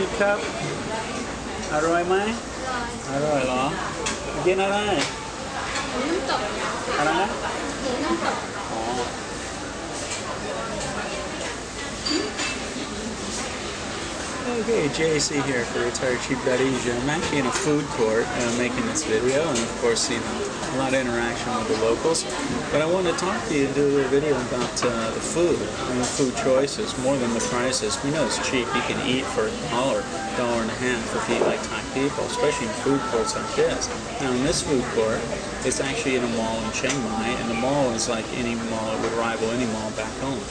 ดีครับอร่อยไหมอร่อยเหรอกินอะไรอะไรนะอ๋อOkay, JC here for Retired Cheap Asia. I'm actually in a food court making this video, and of course, a lot of interaction with the locals. But I want to talk to you and do a little video about the food and the food choices, more than the prices. We know it's cheap. You can eat for $1, $1.50 if you eat like Thai people, especially in food courts like this. Now, in this food court, it's actually in a mall in Chiang Mai, and the mall is like any mall. It would rival any mall back home.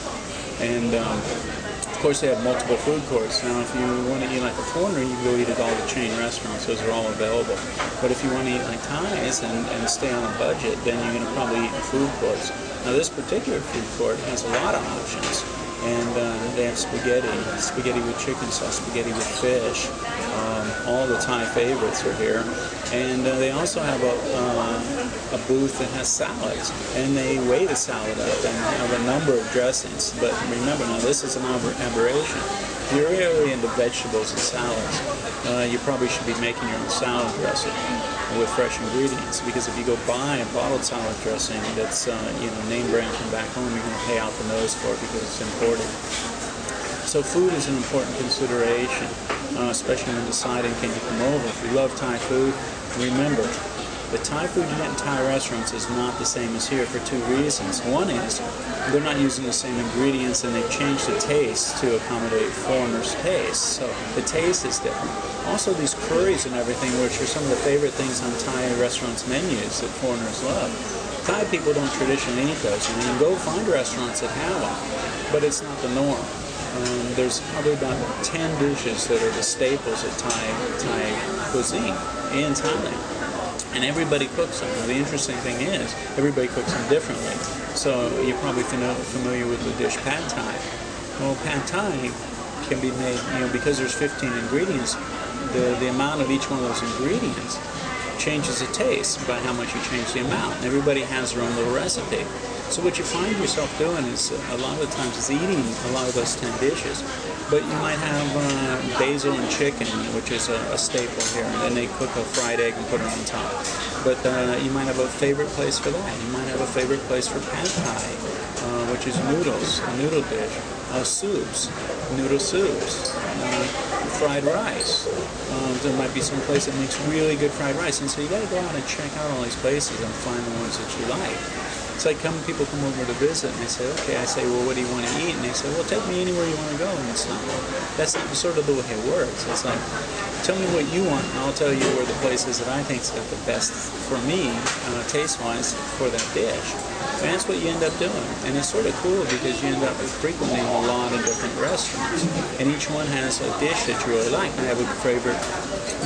And of course, they have multiple food courts. Now, if you want to eat like a foreigner, you can go eat at all the chain restaurants. Those are all available. But if you want to eat like Thais and stay on a budget, then you're going to probably eat in food courts. Now, this particular food court has a lot of options. And they have spaghetti with chicken sauce, spaghetti with fish. All the Thai favorites are here. And they also have a booth that has salads. And they weigh the salad up and have a number of dressings. But remember, now this is an aberration. If you're really into vegetables and salads, you probably should be making your own salad dressing with fresh ingredients. Because if you go buy a bottled salad dressing that's name brand from back home, you're going to pay out the nose for it because it's imported. So food is an important consideration, especially when deciding can you come over. If you love Thai food, remember, the Thai food you get in Thai restaurants is not the same as here for two reasons. One is they're not using the same ingredients, and they've changed the taste to accommodate foreigners' taste. So the taste is different. Also, these curries and everything, which are some of the favorite things on Thai restaurants' menus that foreigners love. Thai people don't traditionally eat those. I mean, you go find restaurants that have them, but it's not the norm. There's probably about 10 dishes that are the staples of Thai cuisine in Thailand. And everybody cooks them. Now, the interesting thing is, everybody cooks them differently. So you're probably familiar with the dish Pad Thai. Well, Pad Thai can be made, because there's 15 ingredients, the amount of each one of those ingredients changes the taste by how much you change the amount. And everybody has their own little recipe. So what you find yourself doing is a lot of the times is eating a lot of those 10 dishes. But you might have basil and chicken, which is a staple here, and then they cook a fried egg and put it on top. But you might have a favorite place for that. You might have a favorite place for Pad Thai, which is noodles, a noodle dish, soups, noodle soups, fried rice. There might be some place that makes really good fried rice, and so you got to go out and check out all these places and find the ones that you like. It's like people come over to visit, and they say, okay, I say, well, what do you want to eat? And they say, well, take me anywhere you want to go. And that's not sort of the way it works. It's like, tell me what you want, and I'll tell you where the places that I think's got the best for me, taste-wise, for that dish. And that's what you end up doing. And it's sort of cool because you end up frequenting a lot of different restaurants. And each one has a dish that you really like. I have a favorite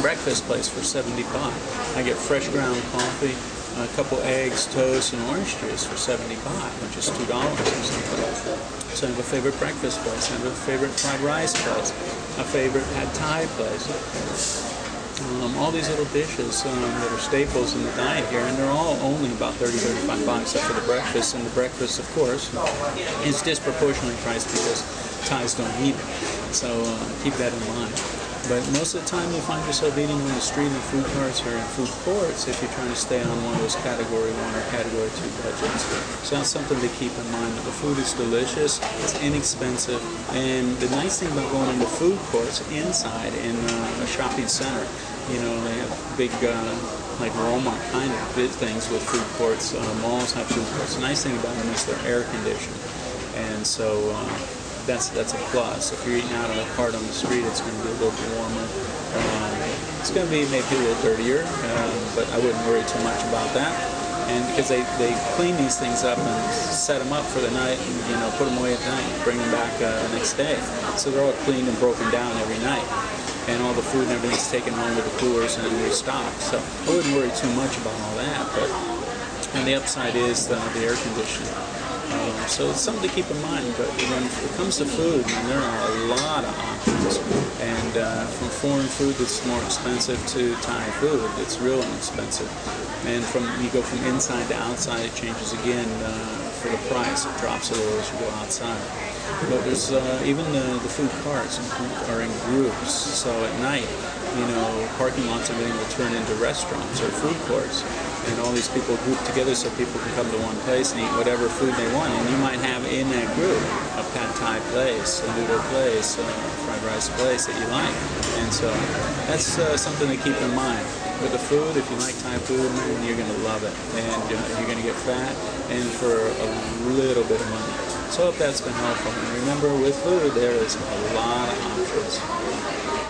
breakfast place for 70 baht. I get fresh ground coffee, a couple eggs, toast, and orange juice for 70 baht, which is $2 or something. So I have a favorite breakfast place. I have a favorite fried rice place. A favorite Pad Thai place. All these little dishes that are staples in the diet here, and they're all only about 30-35 baht except for the breakfast. And the breakfast, of course, is disproportionately priced because Thais don't eat it. So keep that in mind. But most of the time you find yourself eating on the street in food carts or in food courts if you're trying to stay on one of those Category 1 or Category 2 budgets. So that's something to keep in mind. The food is delicious, it's inexpensive, and the nice thing about going into food courts inside in a shopping center, they have big, like Walmart kind of big things with food courts. Malls have food courts. The nice thing about them is they're air conditioned. And so that's a plus. If you're eating out of a cart on the street, it's going to be a little bit warmer. It's going to be maybe a little dirtier, but I wouldn't worry too much about that. And because they clean these things up and set them up for the night, and put them away at night, and bring them back the next day. So they're all cleaned and broken down every night. And all the food and everything's taken home with the coolers and restocked. So I wouldn't worry too much about all that. And the upside is the air conditioning. So it's something to keep in mind. But when it comes to food, there are a lot of options. And from foreign food that's more expensive to Thai food, it's real inexpensive. And you go from inside to outside, it changes again for the price. It drops a little as you go outside. But there's even the food carts are in groups. So at night, parking lots and everything will turn into restaurants or food courts. And all these people group together so people can come to one place and eat whatever food they want. And you might have in that group a pad thai place, a noodle place, a fried rice place that you like. And so that's something to keep in mind. With the food, if you like Thai food, man, you're going to love it. And you're going to get fat and for a little bit of money. So I hope that's been helpful. And remember, with food, there is a lot of options.